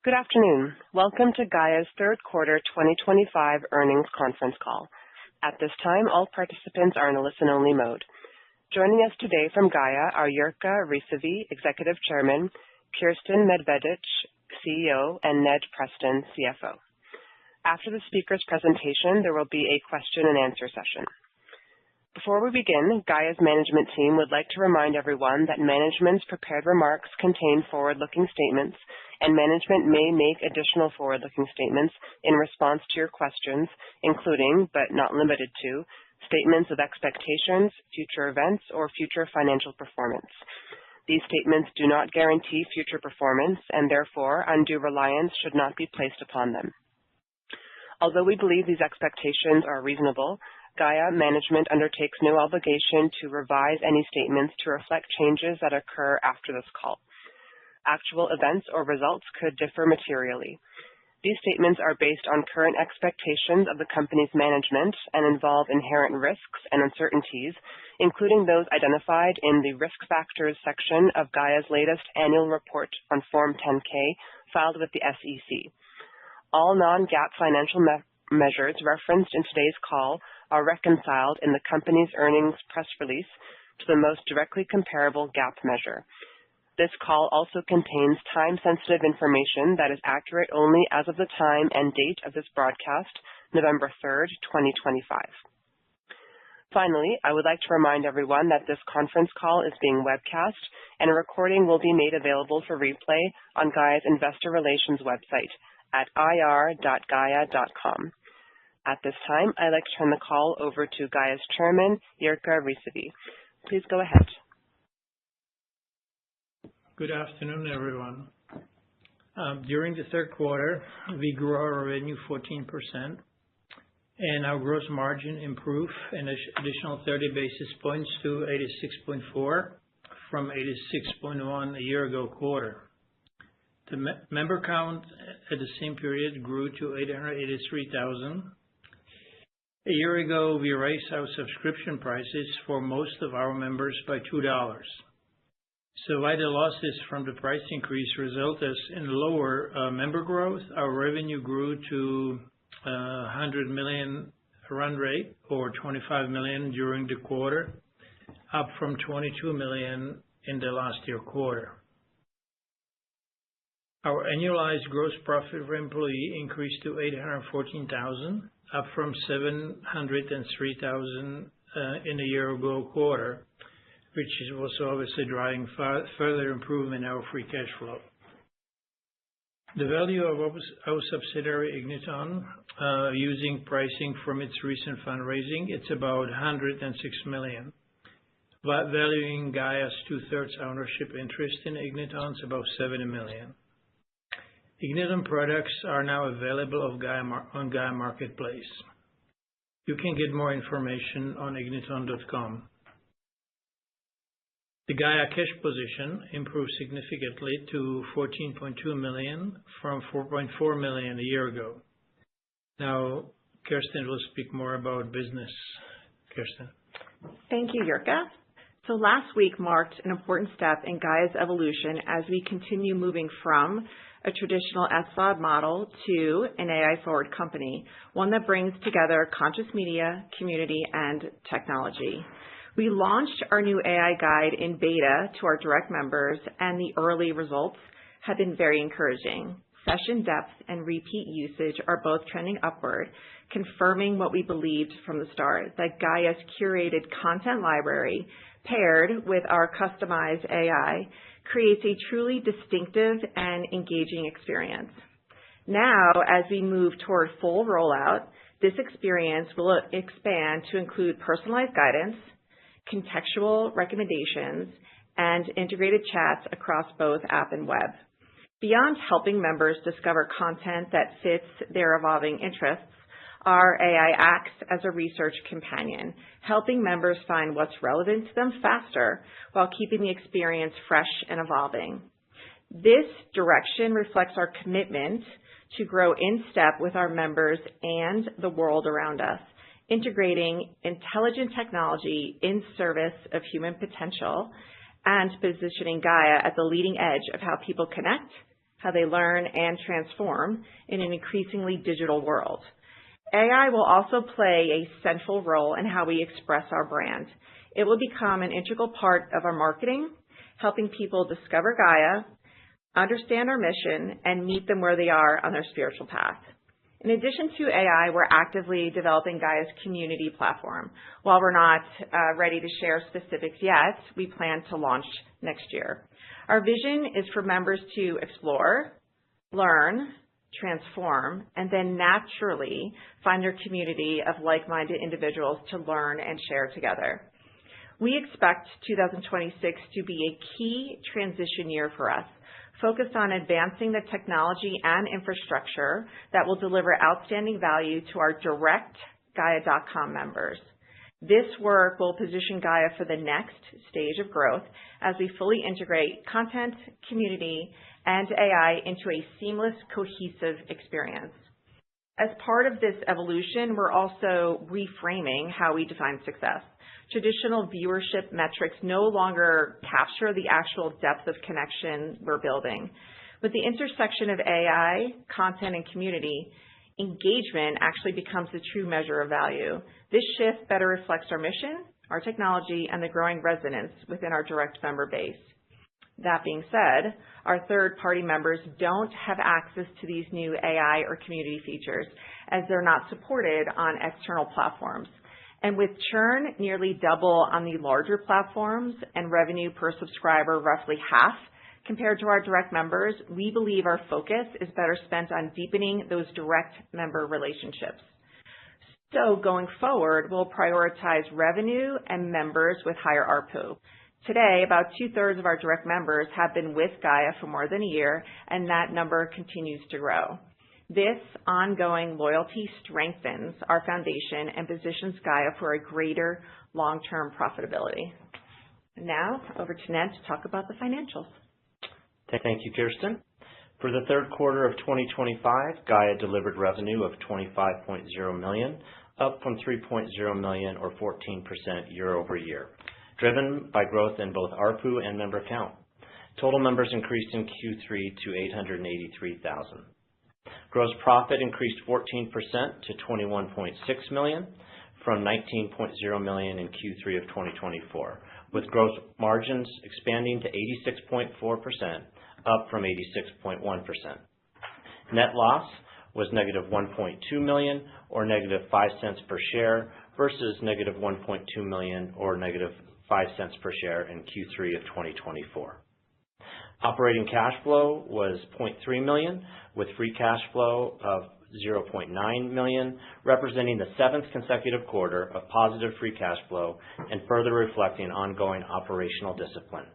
Good afternoon. Welcome to Gaia's third quarter 2025 earnings conference call. At this time, all participants are in a listen-only mode. Joining us today from Gaia are Jirka Rysavy, Executive Chairman, Kirsten Medvedich, CEO, and Ned Preston, CFO. After the speaker's presentation, there will be a question-and-answer session. Before we begin, Gaia's management team would like to remind everyone that management's prepared remarks contain forward-looking statements, and management may make additional forward-looking statements in response to your questions, including, but not limited to, statements of expectations, future events, or future financial performance. These statements do not guarantee future performance, and therefore undue reliance should not be placed upon them. Although we believe these expectations are reasonable, Gaia management undertakes no obligation to revise any statements to reflect changes that occur after this call. Actual events or results could differ materially. These statements are based on current expectations of the company's management and involve inherent risks and uncertainties, including those identified in the Risk Factors section of Gaia's latest annual report on Form 10-K filed with the SEC. All non-GAAP financial measures referenced in today's call are reconciled in the company's earnings press release to the most directly comparable GAAP measure. This call also contains time-sensitive information that is accurate only as of the time and date of this broadcast, November 3rd, 2025. Finally, I would like to remind everyone that this conference call is being webcast, and a recording will be made available for replay on Gaia's Investor Relations website at ir.gaia.com. At this time, I'd like to turn the call over to Gaia's Chairman, Jirka Rysavy. Please go ahead. Good afternoon, everyone. During the third quarter, we grew our revenue 14%, and our gross margin improved an additional 30 basis points to 86.4 from 86.1 a year ago quarter. The member count at the same period grew to 883,000. A year ago, we raised our subscription prices for most of our members by $2. So while the losses from the price increase resulted in lower member growth, our revenue grew to $100 million run rate, or $25 million during the quarter, up from $22 million in the last year quarter. Our annualized gross profit per employee increased to $814,000, up from $703,000 in a year ago quarter, which was obviously driving further improvement in our free cash flow. The value of our subsidiary Igniton, using pricing from its recent fundraising, it's about $106 million. But valuing Gaia's 2/3 ownership interest in Igniton is about $70 million. Igniton products are now available on Gaia Marketplace. You can get more information on igniton.com. The Gaia cash position improved significantly to $14.2 million from $4.4 million a year ago. Now, Kirsten will speak more about business. Kirsten. Thank you, Jirka. So last week marked an important step in Gaia's evolution as we continue moving from a traditional SVOD model to an AI-forward company, one that brings together conscious media, community, and technology. We launched our new AI guide in beta to our direct members, and the early results have been very encouraging. Session depth and repeat usage are both trending upward, confirming what we believed from the start, that Gaia's curated content library paired with our customized AI creates a truly distinctive and engaging experience. Now, as we move toward full rollout, this experience will expand to include personalized guidance, contextual recommendations, and integrated chats across both app and web. Beyond helping members discover content that fits their evolving interests, our AI acts as a research companion, helping members find what's relevant to them faster while keeping the experience fresh and evolving. This direction reflects our commitment to grow in step with our members and the world around us, integrating intelligent technology in service of human potential and positioning Gaia at the leading edge of how people connect, how they learn and transform in an increasingly digital world. AI will also play a central role in how we express our brand. It will become an integral part of our marketing, helping people discover Gaia, understand our mission, and meet them where they are on their spiritual path. In addition to AI, we're actively developing Gaia's community platform. While we're not ready to share specifics yet, we plan to launch next year. Our vision is for members to explore, learn, transform, and then naturally find their community of like-minded individuals to learn and share together. We expect 2026 to be a key transition year for us, focused on advancing the technology and infrastructure that will deliver outstanding value to our direct Gaia.com members. This work will position Gaia for the next stage of growth as we fully integrate content, community, and AI into a seamless, cohesive experience. As part of this evolution, we're also reframing how we define success. Traditional viewership metrics no longer capture the actual depth of connection we're building. With the intersection of AI, content, and community, engagement actually becomes the true measure of value. This shift better reflects our mission, our technology, and the growing resonance within our direct member base. That being said, our third-party members don't have access to these new AI or community features as they're not supported on external platforms. And with churn nearly double on the larger platforms and revenue per subscriber roughly half compared to our direct members, we believe our focus is better spent on deepening those direct member relationships. So going forward, we'll prioritize revenue and members with higher ARPU. Today, about 2/3 of our direct members have been with Gaia for more than a year, and that number continues to grow. This ongoing loyalty strengthens our foundation and positions Gaia for a greater long-term profitability. Now, over to Ned to talk about the financials. Thank you, Kirsten. For the third quarter of 2025, Gaia delivered revenue of $25.0 million, up from $3.0 million or 14% year over year, driven by growth in both ARPU and member count. Total members increased in Q3 to 883,000. Gross profit increased 14% to $21.6 million from $19.0 million in Q3 of 2024, with gross margins expanding to 86.4%, up from 86.1%. Net loss was negative $1.2 million or negative 5 cents per share versus negative $1.2 million or negative 5 cents per share in Q3 of 2024. Operating cash flow was $0.3 million, with free cash flow of $0.9 million, representing the 7th consecutive quarter of positive free cash flow and further reflecting ongoing operational discipline.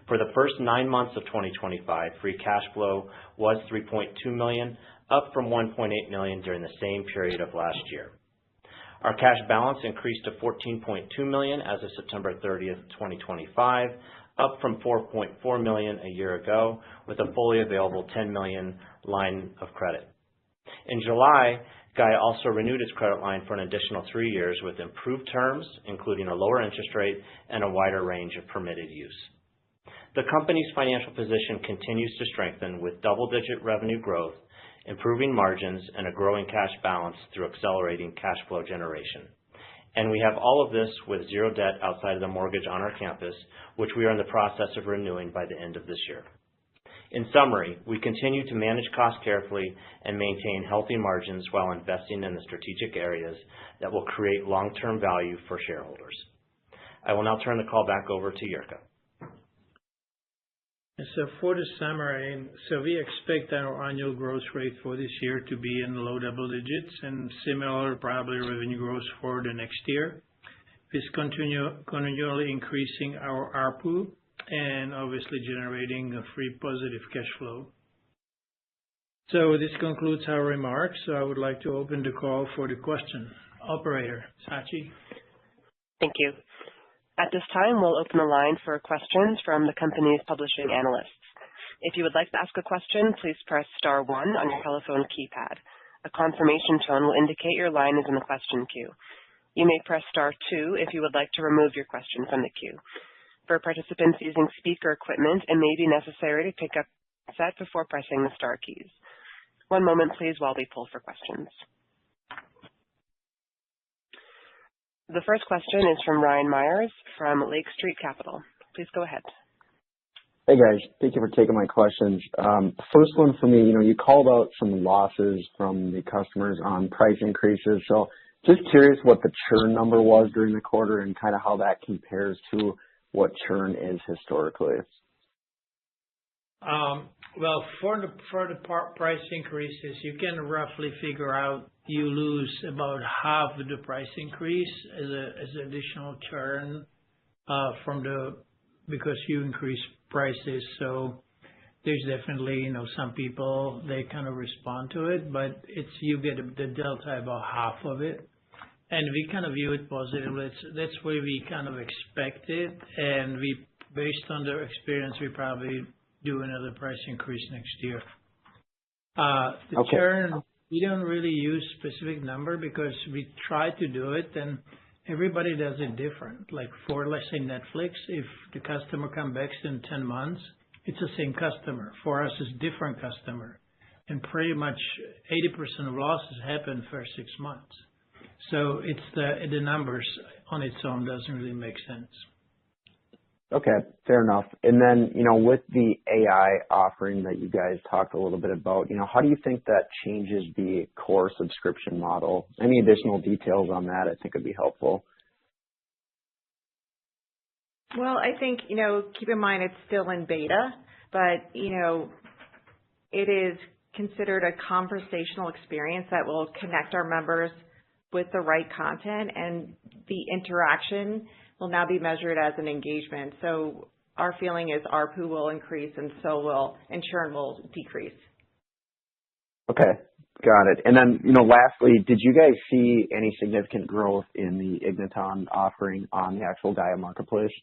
For the first 9 months of 2025, free cash flow was $3.2 million, up from $1.8 million during the same period of last year. Our cash balance increased to $14.2 million as of September 30th, 2025, up from $4.4 million a year ago, with a fully available $10 million line of credit. In July, Gaia also renewed its credit line for an additional 3 years with improved terms, including a lower interest rate and a wider range of permitted use. The company's financial position continues to strengthen with double-digit revenue growth, improving margins, and a growing cash balance through accelerating cash flow generation. And we have all of this with zero debt outside of the mortgage on our campus, which we are in the process of renewing by the end of this year. In summary, we continue to manage costs carefully and maintain healthy margins while investing in the strategic areas that will create long-term value for shareholders. I will now turn the call back over to Jirka. So for the summary, we expect our annual growth rate for this year to be in the low double digits and similar probably revenue growth for the next year. This continually increasing our ARPU and obviously generating a free positive cash flow. So this concludes our remarks. So I would like to open the call for the question. Operator, Sachi. Thank you. At this time, we'll open the line for questions from the company's publishing analysts. If you would like to ask a question, please press star 1 on your telephone keypad. A confirmation tone will indicate your line is in the question queue. You may press star 2 if you would like to remove your question from the queue. For participants using speaker equipment, it may be necessary to pick up set before pressing the star keys. One moment, please, while we pull for questions. The first question is from Ryan Myers from Lake Street Capital. Please go ahead. Hey guys, thank you for taking my questions. First one for me, you called out some losses from the customers on price increases. So just curious what the churn number was during the quarter and kind of how that compares to what churn is historically. Well, for the price increases, you can roughly figure out you lose about half of the price increase as additional churn because you increase prices. So there's definitely some people they kind of respond to it, but you get the delta about half of it, and we kind of view it positively. That's where we kind of expect it, and we based on their experience we probably do another price increase next year. The Okay. churn, we don't really use specific number because we try to do it and everybody does it different. Like for, let's say, Netflix, if the customer comes back in 10 months, it's the same customer. For us, it's different customer. And pretty much 80% of losses happen first 6 months. So it's the numbers on its own doesn't really make sense. Okay, fair enough. And then, with the AI offering that you guys talked a little bit about, how do you think that changes the core subscription model? Any additional details on that I think would be helpful. Well, I think, keep in mind it's still in beta, but, it is considered a conversational experience that will connect our members with the right content, and the interaction will now be measured as an engagement. So our feeling is ARPU will increase and churn will decrease. Okay, got it. And then, lastly, did you guys see any significant growth in the Igniton offering on the actual Gaia marketplace?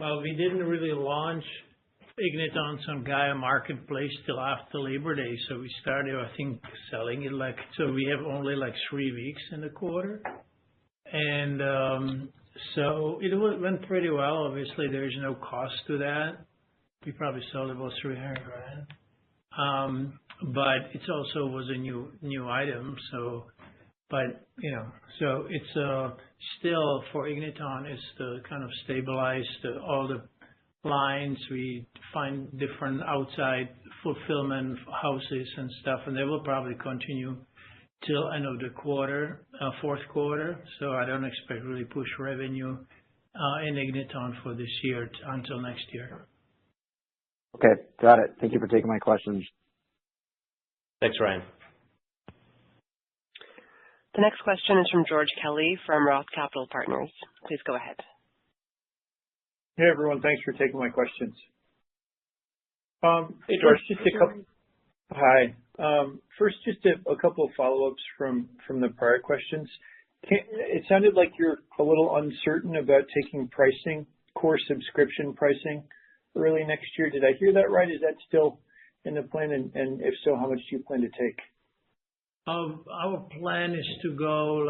Well, we didn't really launch Igniton on Gaia marketplace till after Labor Day, so we started, I think, selling it so we have only 3 weeks in the quarter. And so it went pretty well. Obviously, there is no cost to that. We probably sold about $300,000. But it also was a new item. So, so it's still for Igniton, it's to kind of stabilize all the lines. We find different outside fulfillment houses and stuff, and they will probably continue till end of the quarter, fourth quarter. So I don't expect really push revenue in Igniton for this year until next year. Okay, got it. Thank you for taking my questions. Thanks, Ryan. The next question is from George Kelly from Roth Capital Partners. Please go ahead. Hey, everyone. Thanks for taking my questions. Hey, George. Hi. First, just a couple of follow-ups from the prior questions. It sounded like you're a little uncertain about taking core subscription pricing early next year. Did I hear that right? Is that still in the plan? And if so, how much do you plan to take? Our plan is to go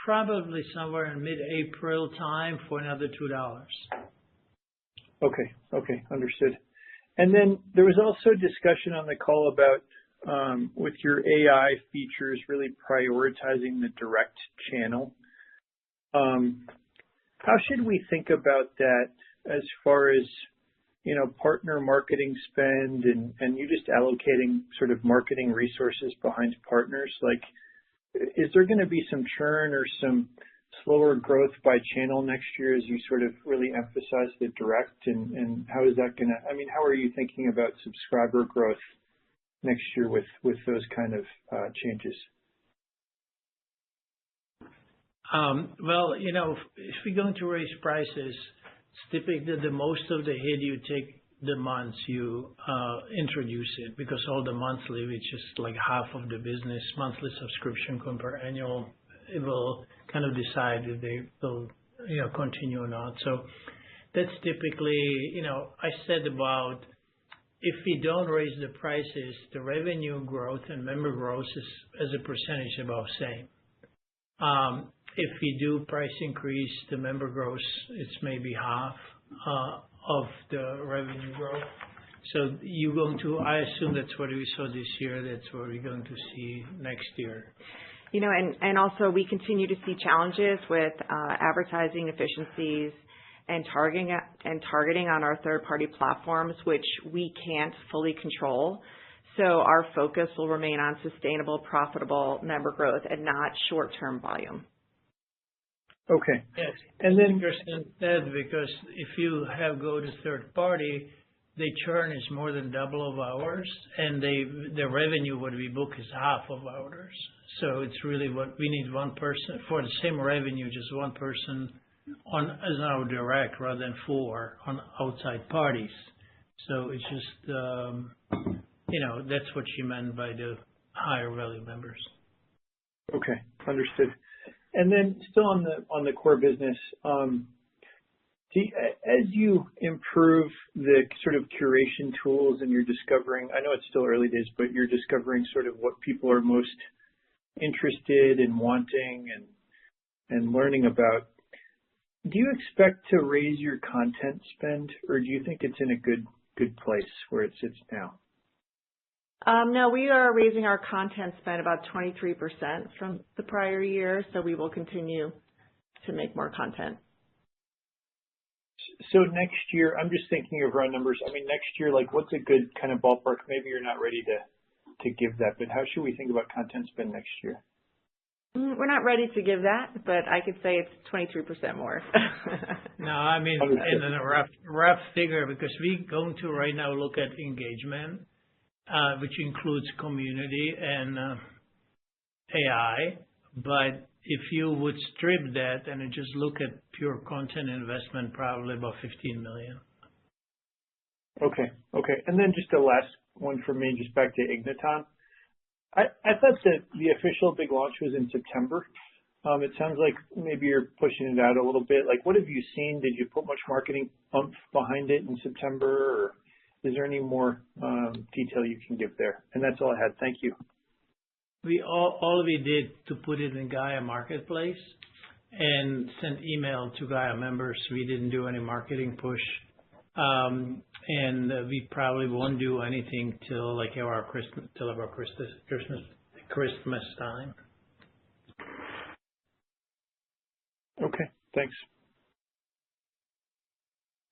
probably somewhere in mid-April time for another $2. Okay, understood. And then there was also discussion on the call about with your AI features really prioritizing the direct channel. How should we think about that as far as partner marketing spend and you just allocating sort of marketing resources behind partners? Is there going to be some churn or some slower growth by channel next year as you sort of really emphasize the direct? And how is that going to, how are you thinking about subscriber growth next year with those kind of changes? Well, if we're going to raise prices, typically the most of the hit you take the months you introduce it, because all the monthly, which is half of the business, monthly subscription compared annual, it will kind of decide if they will continue or not. So that's typically, I said about if we don't raise the prices, the revenue growth and member growth is as a percentage about same. If we do price increase, the member growth, it's maybe half of the revenue growth. So I assume that's what we saw this year. That's what we're going to see next year. And also we continue to see challenges with advertising efficiencies and targeting on our third-party platforms, which we can't fully control. So our focus will remain on sustainable, profitable member growth and not short-term volume. Okay. Yes. And then because if you go to third party, the churn is more than double of ours, and the revenue what we book is half of ours. So it's really what we need, one person for the same revenue, just one person as our direct rather than 4 on outside parties. So it's just that's what she meant by the higher value members. Okay, understood. And then still on the core business, as you improve the sort of curation tools and you're discovering, I know it's still early days, but you're discovering sort of what people are most interested in wanting and learning about. Do you expect to raise your content spend, or do you think it's in a good place where it sits now? No, we are raising our content spend about 23% from the prior year, so we will continue to make more content. So next year, I'm just thinking of round numbers. I mean, next year, like what's a good kind of ballpark? Maybe you're not ready to give that, but how should we think about content spend next year? We're not ready to give that, but I could say it's 23% more. No, I mean, in a rough figure, because we're going to right now look at engagement, which includes community and AI. But if you would strip that and just look at pure content investment, probably about $15 million. Okay. And then just a last one for me, just back to Igniton. I thought that the official big launch was in September. It sounds like maybe you're pushing it out a little bit. Like, what have you seen? Did you put much marketing oomph behind it in September, or is there any more detail you can give there? And that's all I had. Thank you. All we did to put it in Gaia Marketplace and sent email to Gaia members. We didn't do any marketing push. And we probably won't do anything till like our Christmas time. Okay, thanks.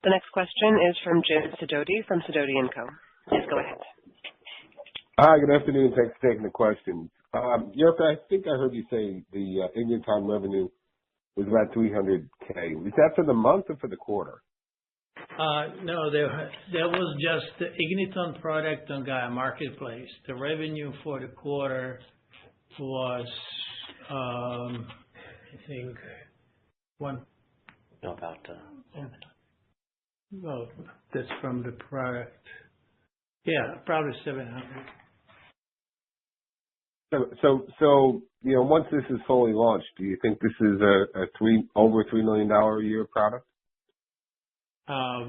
The next question is from Jim Sidoti from Sidoti & Co. Please go ahead. Hi, good afternoon. Thanks for taking the question. Jurka, I think I heard you say the Igniton revenue was about $300K. Was that for the month or for the quarter? No, there was just the Igniton product on Gaia Marketplace. The revenue for the quarter was, I think, well, that's from the product. Yeah, probably 700. So once this is fully launched, do you think this is over $3 million a year product?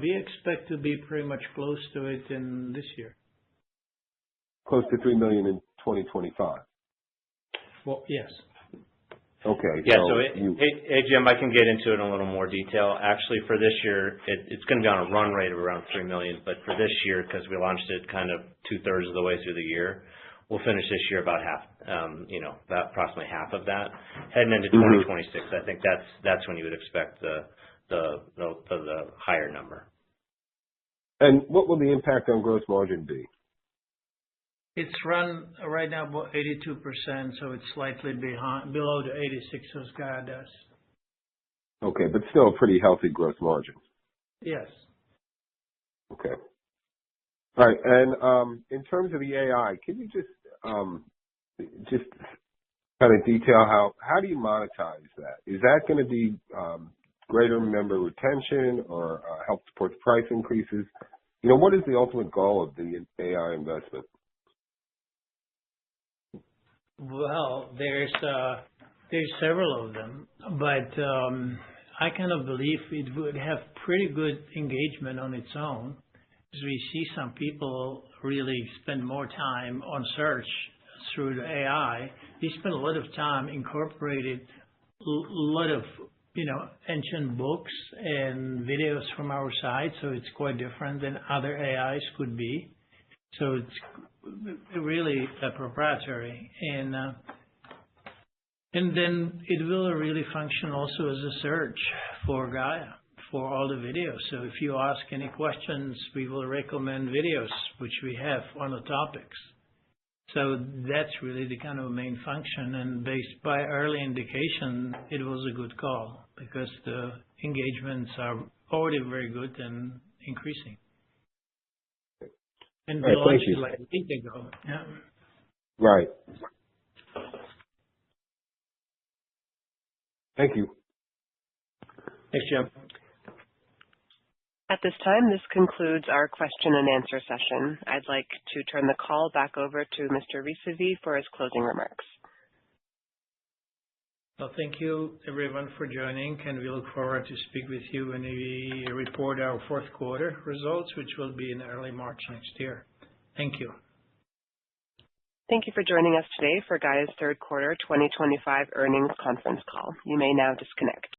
We expect to be pretty much close to it in this year. Close to $3 million in 2025. Well, yes. Okay. Yeah. Hey Jim, I can get into it in a little more detail. Actually, for this year, it's going to be on a run rate of around $3 million. But for this year, because we launched it kind of 2/3 of the way through the year, we'll finish this year about half. About approximately half of that. Heading into 2026, I think that's when you would expect the higher number. And what will the impact on gross margin be? It's run right now about 82%, so it's slightly below the 86 as Gaia does. Okay, but still a pretty healthy gross margin. Yes. Okay. All right, and in terms of the AI, can you just kind of detail how do you monetize that? Is that going to be greater member retention or help support the price increases? What is the ultimate goal of the AI investment? Well, there's several of them, but I kind of believe it would have pretty good engagement on its own, because we see some people really spend more time on search through the AI. They spend a lot of time incorporating a lot of ancient books and videos from our side, so it's quite different than other AIs could be. So it's really proprietary, and then it will really function also as a search for Gaia for all the videos. So if you ask any questions, we will recommend videos which we have on the topics. So that's really the kind of main function, and based by early indication, it was a good call because the engagements are already very good and increasing. And we launched it like a week ago. Yeah. Right. Thank you. Thanks, Jim. At this time, this concludes our question and answer session. I'd like to turn the call back over to Mr. Risavi for his closing remarks. Well, thank you, everyone, for joining, and we look forward to speak with you when we report our fourth quarter results, which will be in early March next year. Thank you. Thank you for joining us today for Gaia's third quarter 2025 earnings conference call. You may now disconnect.